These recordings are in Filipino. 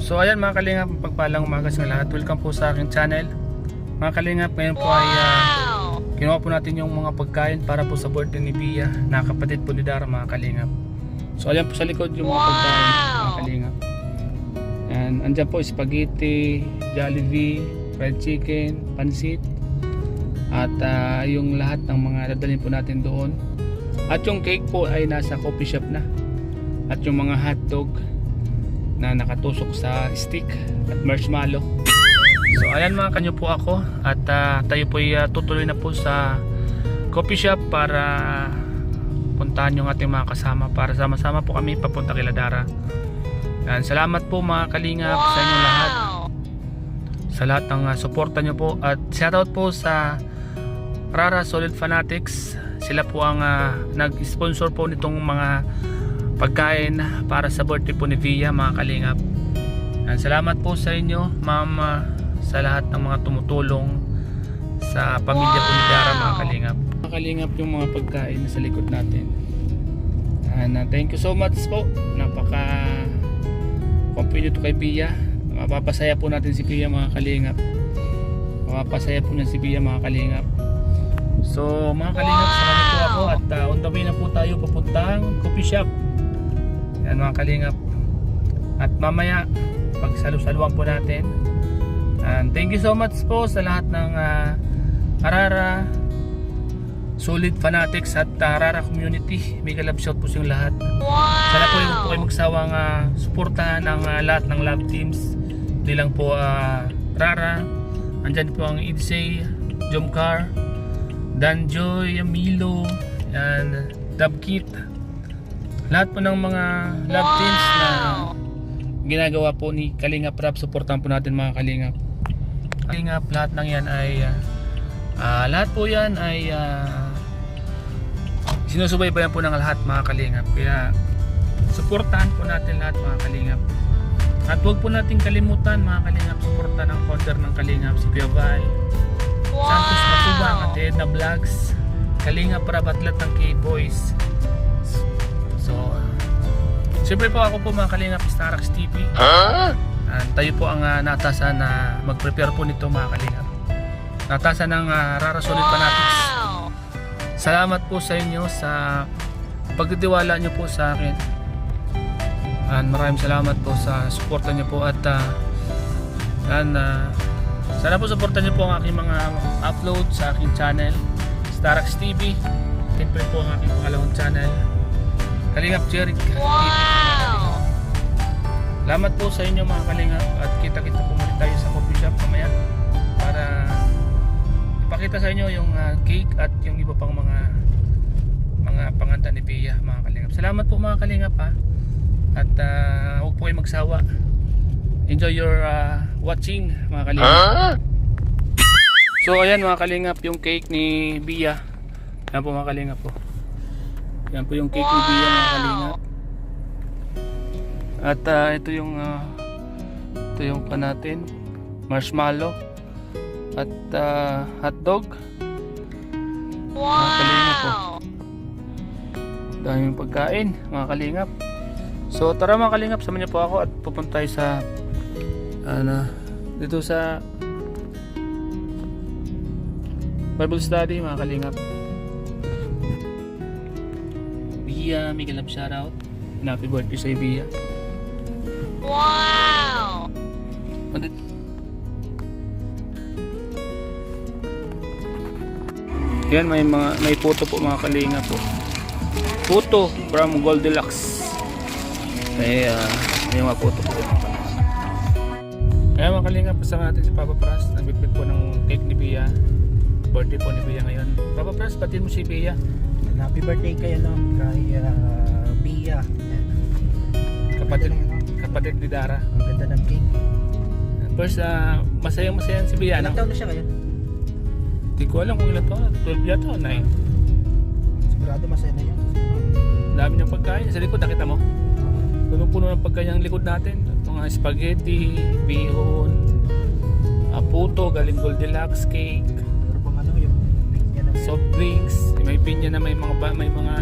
So ayan mga kalingap, pagpalang umaga sa lahat. Welcome po sa aking channel. Mga kalingap, ngayon po ay kinuha po natin yung mga pagkain para po sa birthday ni Bia, na kapatid po ni Dara, mga kalingap. So ayan po sa likod yung mga pagkain, mga kalingap. And andyan po spaghetti, Jollibee, fried chicken, pansit, at yung lahat ng mga dadalhin po natin doon. At yung cake po ay nasa coffee shop na. At yung mga hotdog na nakatusok sa stick at marshmallow. So ayan mga kanyo po ako. At tayo po ay tutuloy na po sa coffee shop para puntahan yung ating mga kasama, para sama-sama po kami papunta kay Dara. And salamat po mga kalingap sa inyong lahat, sa lahat ng suporta nyo po. At shoutout po sa Rara Solid Fanatics. Sila po ang nag-sponsor po nitong mga pagkain para sa birthday po ni Via, mga kalingap. And salamat po sa inyo, ma'am, sa lahat ng mga tumutulong sa pamilya po ni Dara, mga kalingap. Mga kalingap, yung mga pagkain na sa likod natin. And thank you so much po. Napaka kumpanya to kay Via. Mapapasaya po natin si Via, mga kalingap. Mapapasaya po niya si Via, mga kalingap. So mga kalingap, samahan po ako at on the way na po tayo papuntang coffee shop. Yan mga kalingap. At mamaya pagsalu-saluan po natin. And thank you so much po sa lahat ng Arara Solid Fanatics at Arara Community. Mega love shout po sa lahat. Sana po yung po kayo magsawang suportahan ang lahat ng love teams. Hindi lang po Rara. Andyan po ang Idsay, Jomcar, Danjoy, Milo, and Dabkit. Lahat po ng mga love teams na ginagawa po ni Kalingap Rap, supportan po natin mga Kalingap. Kalingap, lahat ng yan ay lahat po yan ay sinusubaybayan po ng lahat, mga Kalingap. Kaya supportahan po natin lahat, mga Kalingap. At huwag po natin kalimutan, mga Kalingap, supportan ang founder ng Kalingap, si Kuya Val Santos Matubang at Edna Vlogs, Kalingap Rap at lahat ng K-Boys. So, siyempre po ako po mga Kalingap Starax TV. And tayo po ang natasan na mag-prepare po nito, mga Kalingap. Natasan ng Rara Solid Fanatics. Salamat po sa inyo sa pagtitiwala nyo po sa akin. And maraming salamat po sa suporta nyo po. At sana po suportan nyo po ang aking mga upload sa aking channel, Starax TV. Siyempre po ang aking pangalawang channel, Kalingap Jeric TV. Salamat po sa inyo, mga Kalingap. At kita-kita po muli tayo sa coffee shop mamaya para ipakita sa inyo yung cake at yung iba pang mga panganta ni Pia, mga Kalingap. Salamat po, mga Kalingap, ha. At huwag po kayo magsawa. Enjoy your watching, mga Kalingap. So ayan, mga Kalingap, yung cake ni Bia. Yan po, mga Kalingap po. Yan po yung cake ni Bia, mga Kalingap. At ito yung pa natin, marshmallow at hotdog. Mga Kalingap po. Daming pagkain, mga Kalingap. So tara, mga Kalingap, samahan niyo po ako at pupunta tayo sa dito sa Bible study, mga Kalingap. Bia, mega love shoutout. Happy birthday sa Bia. Wow! Yan, may photo po, mga Kalingap po. Photo from Goldilocks. May mga photo po. Ayan, mga Kalingap, kasama natin si Papa Pras. Nagbitbit po ng cake ni Bia. Birthday po ni Bia ngayon. Papa Pras, batiin mo si Bia. Happy birthday kayo, no? Kay Bia. Kapatid ni Dara. Ang ganda ng cake. First, masayang si Bia. Ilang taon na siya ngayon? Hindi ko alam kung ilang taon. 12 yata o 9. Sigurado masaya na yun. Dami niyang pagkain. Sa likod, nakita mo? Punong-puno ng pagkain ang likod natin. Mga spaghetti, bihon, puto, galing Goldilocks, cake. Pero pang yung pinya na soft drinks, may pinya na may mga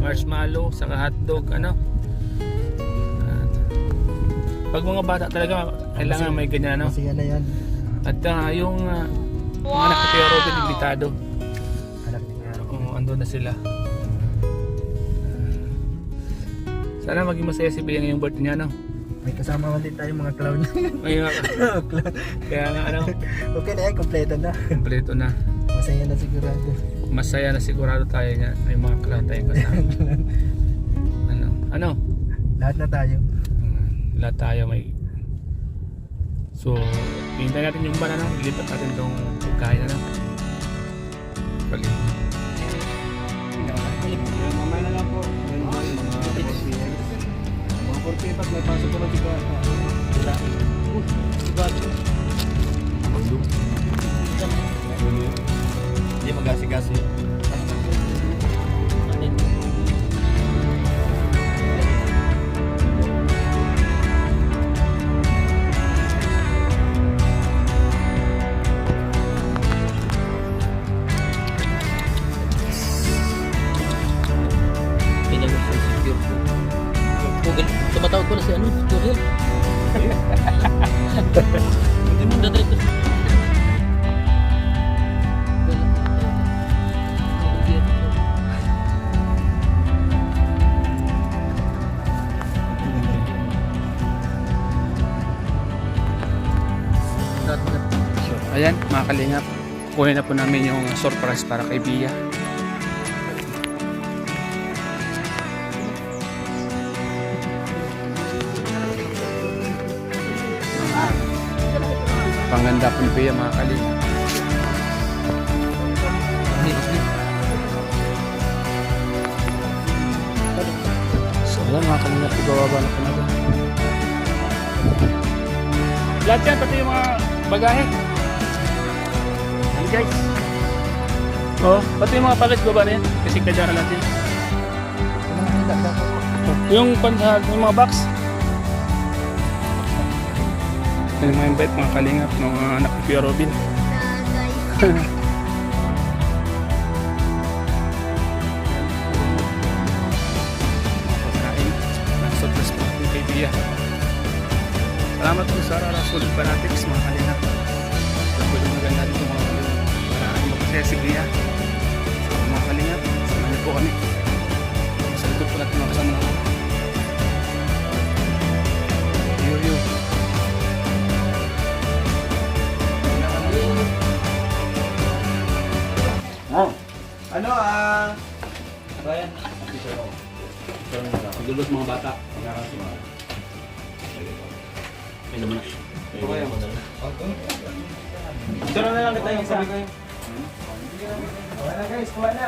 marshmallow, saka hotdog, Pag mga bata talaga, kailangan may ganyan, ano? Kasi yan na yan. At yung mga anak ni Kuya Robin, limitado. Anak ni Kuya Robin. Oo, andun na sila. Sana maging masaya si Bea ngayong birthday niya, no? May kasama man din tayo mga clown. May mga, kaya nga, ano, Okay na yan, kompleto na. kompleto na. Masaya na sigurado. Masaya na sigurado tayo niya. May mga clown tayong kasama. Ano? Lahat na tayo. Lahat tayo may... So, hintay natin yung banana. Ilipat natin itong pagkain na. Balik. Mamaya na lang po. Mga 45 may pasok ko na dito. Hindi magasi-gasi. Tumatawag ko na si ano, Juriel. Hindi mo dadalik ko. Ayan, mga kalingap. Kukunin na po namin yung surprise para kay Bea. Pangganda po ni Bea, mga kalingap. So ayan, mga kalingap, ibababa na po natin. Lahat yan, pati yung mga bagahe. Ayan guys. Oh, pati yung mga package baba na yan. Kasi kadya ka natin. Yung mga box. Yung mga invite, mga kalingap, mga anak ni Kuya Robin. Surprise po natin kay Bea. Salamat po sa Rasul Fanatics, mga kalingap. Pagpulong maganda dito mga kalingap. Maraming magkasaya si Bea. So mga kalingap, samahan niyo po kami. Sa likod po natin mga kasama natin. Yo. Bayan. Pagdulot mga bata. May naman na. Dito na lang kita yung sabi ko. Kuha na guys, kuha na.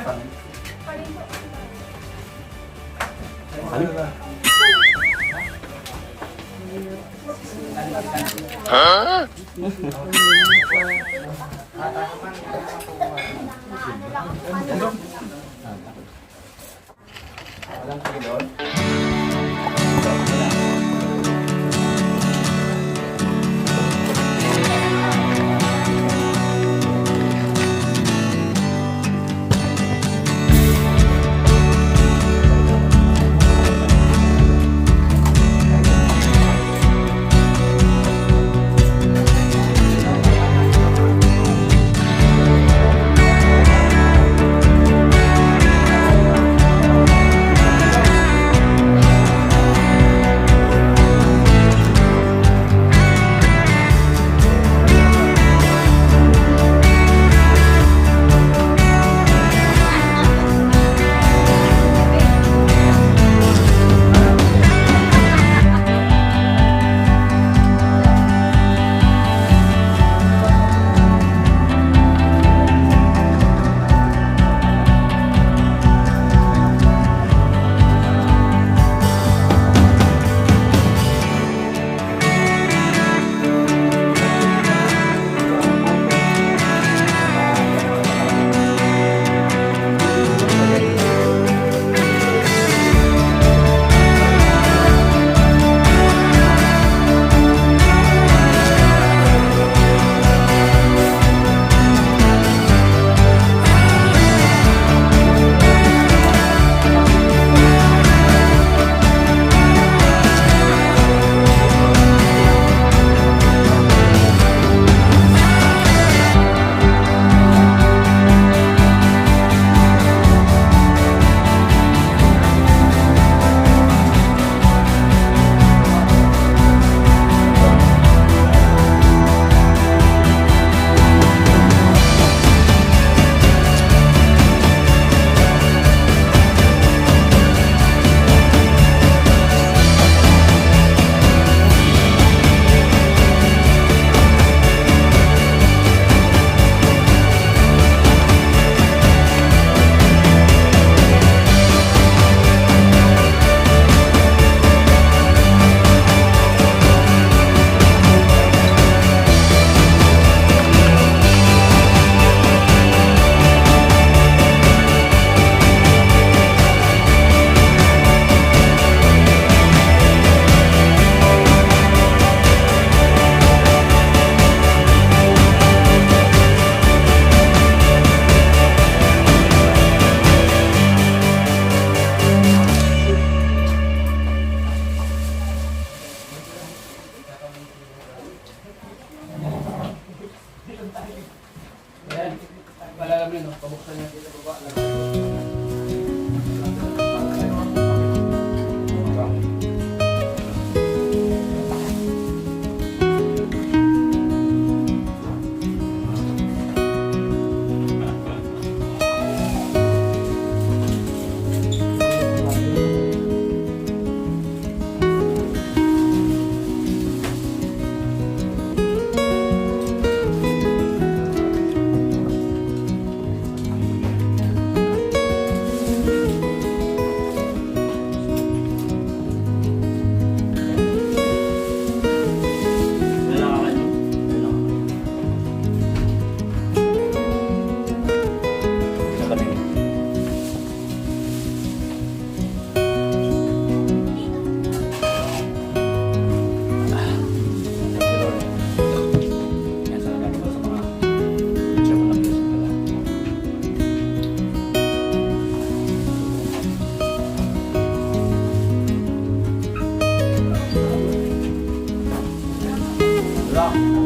namin, no? Pabuksan niya.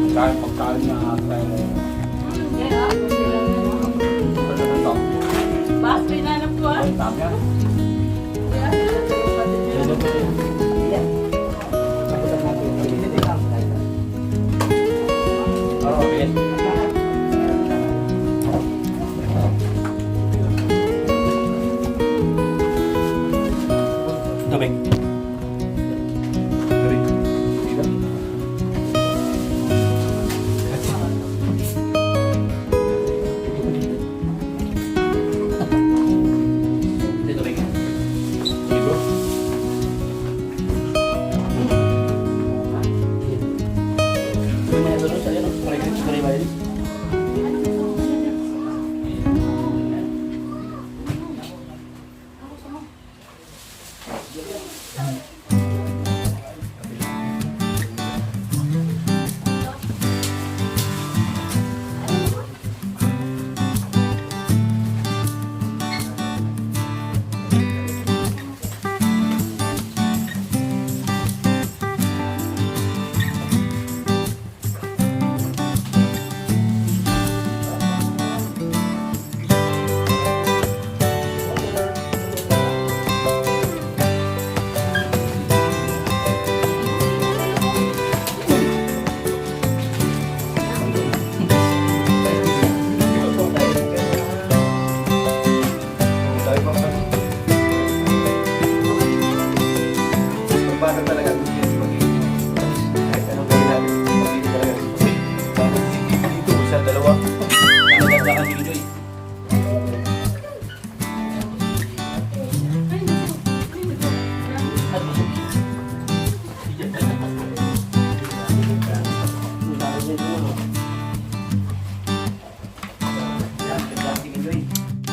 Kahit pagkain na tayo. Bas, pinanap ko ah. Tama yan. Tubig.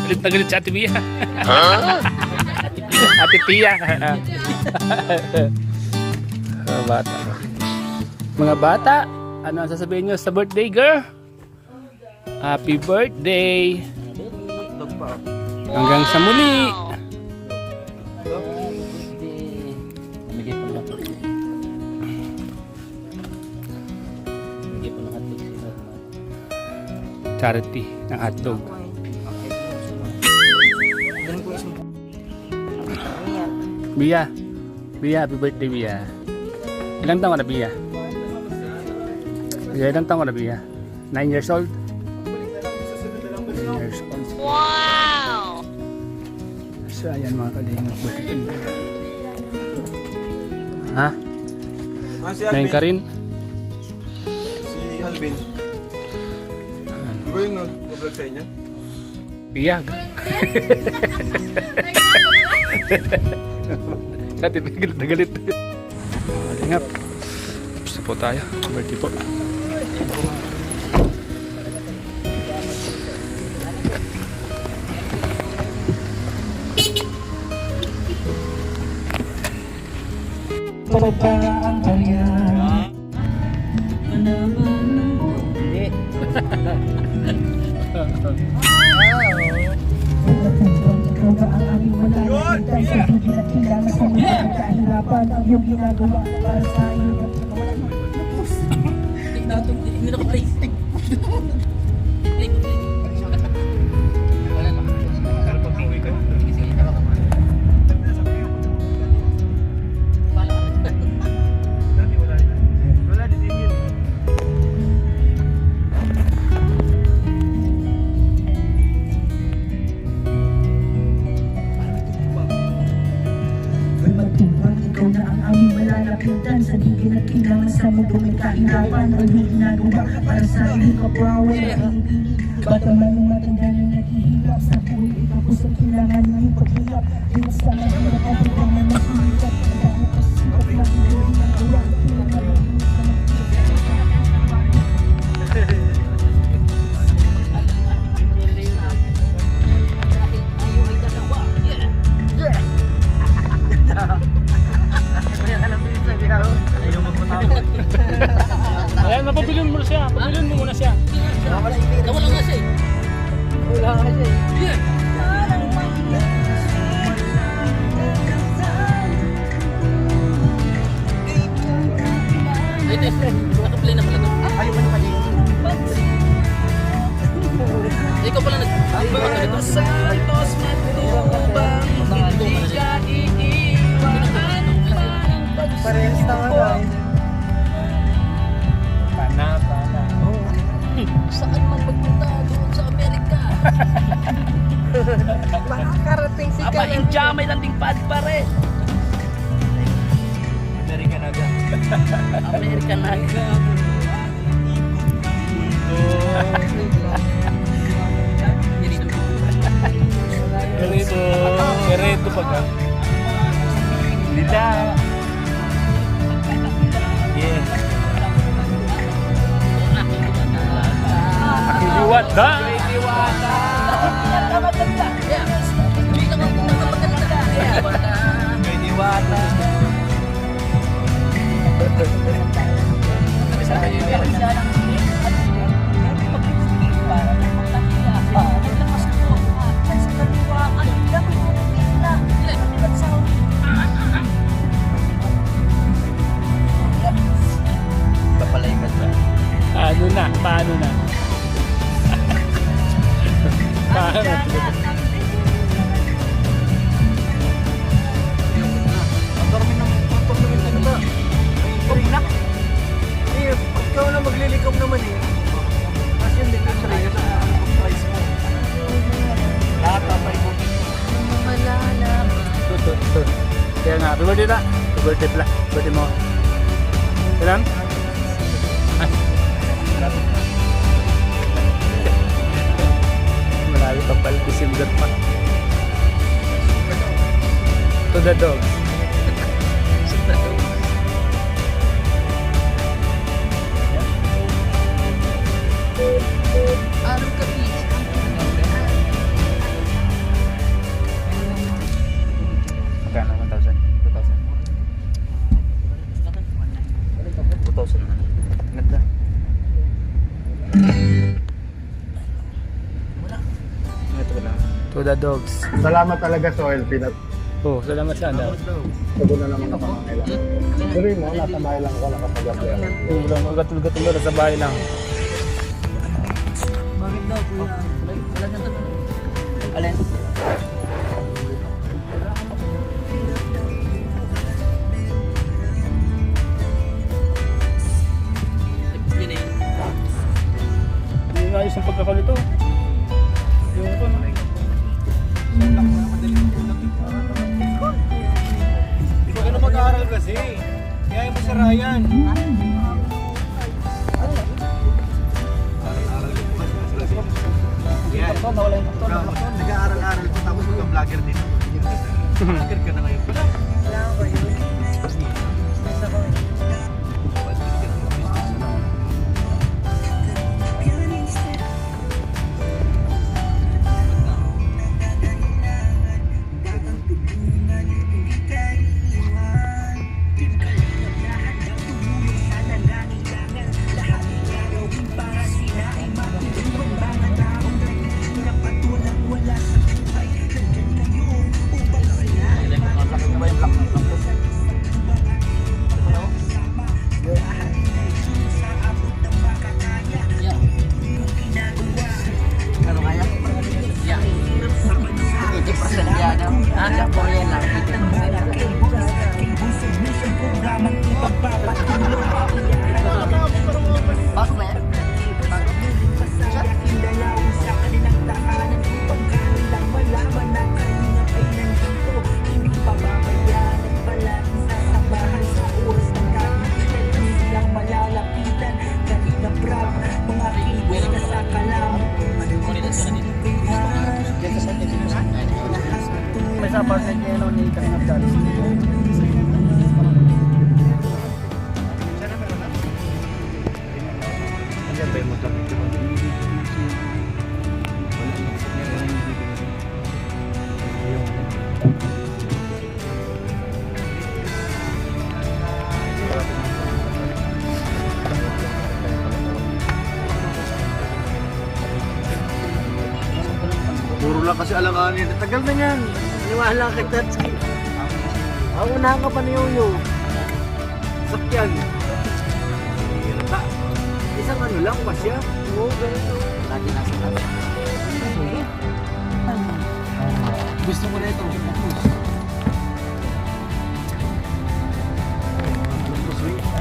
Galit na galit si Ate Bia. Ate Tia. Mga bata. Mga bata, ano ang sasabihin nyo sa birthday girl? Happy birthday! Hanggang sa muli! Namigay po lang. Namigay po ng hotdog. Charity ng hotdog. Bia, Bia, happy birthday Bia. Ilang taon ka na Bia? Bia, ilang taon ka na Bia? 9 years old? 9 years old. Wow! So ayan mga kalingap. Ha? Si Ngayon ka rin? Si Alvin. Di ba yung nag-vlog sa inyo? Bia. Dati galit na galit. Kalingap. Gusto po tayo. Birthday po. Yung ginagawa para sa iyo. Hindi na ako play. man sa mundo may kahirapan ang ginagawa para sa iyong kapwa walang inipilit. Bata man ng matanda na naghihirap sa buhay, ikaw po sa kailangan ng iyong paghilap. Di mas sa mahirap ang programa na sumikat. Ang dami pasikap lang hindi ginagawa. Ayan, napabilin mo na siya. Pabilin mo muna siya. Nawala nga siya eh. Ay, ito. Naka-play na pala ito. Ayaw mo na pala yun. Ikaw pala nag... Ito. Santos matubang, hindi ka iiwan. Parehas na nga lang. Pana. Saan man magpunta doon sa Amerika? Makakarating si Aba, India, may landing pad pa rin. Amerika na agad. Amerika na. Kerito pa ka. Nila. Yes. Akiwata. May diwata. Papalaikat ba? Paano na? Paano na? Ikaw na maglilikom naman eh. Kasi yun din ang price mo. Lahat tapay mo. Kaya nga, happy birthday na. Happy birthday pala. Birthday mo. Kailan? Ay. Malayo pa pala. December pa. To the dogs. Anong kapis? Magkano? 1,000? 2,000. 2,000. Ganda. Ito lang. To the dogs. Salamat talaga sa oil peanut. Oh, salamat sa anda. Sago na naman ang pangangailangan. Pero mo, nasa bahay lang ako nakapag-apply. Ulang gatul-gatul na sa bahay lang. Bakit daw, kuya? Wala na ito. Alin? Yun eh. Hindi nga ayos ang pagkakalito. Yung ito, no? Ikaw ka na mag-aaral kasi. Kaya mo sa Ryan. Nag-aaral-aral ko tapos mag-vlogger din. Vlogger ka na ngayon pala. Yan ba yung motor? Puro lang kasi alanganin. Tagal na yan. Niwala kay Tatsuki. Ako unahan ka pa ni Yoyo. Sakyan. Isang ano lang pa siya. Oo, ganito. Lagi nasa tabi. Gusto mo na ito.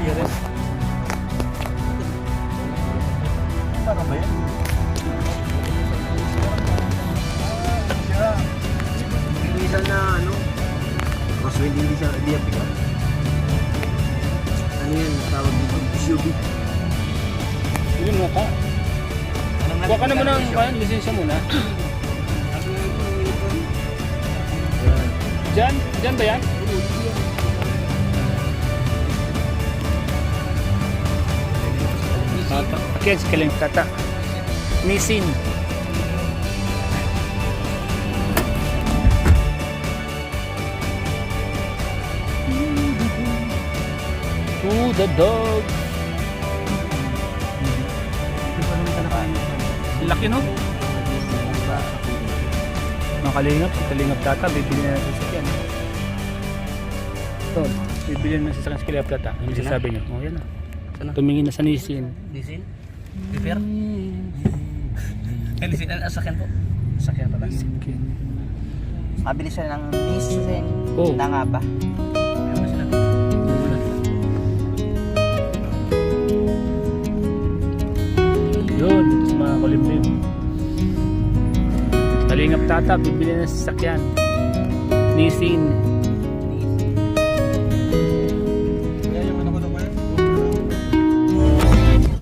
Iris. Para ba yan? Minsan na ano, crosswind hindi siya pick up. Ano yan, tawag dito, SUV. Yun mo ka. Kuha ka naman ng lisensya muna. Diyan? Diyan ba yan? Akin si Kaling Tata. Nissin. To the dog. Laki no? Mga kalingap, si Kalingap Tata, bibili na natin sa yan. Ito, bibili na sa Kalingap Tata. Ano sasabi nyo? O yan na. Tumingin na sa Nissin. Nissin? Repair? Nissin ang asakyan po. Asakyan pala. Mabili siya ng Nissin Oh. na nga ba? Yun, dito sa mga kulimlim. Kalingap Tata, bibili na sa sasakyan. Nissin.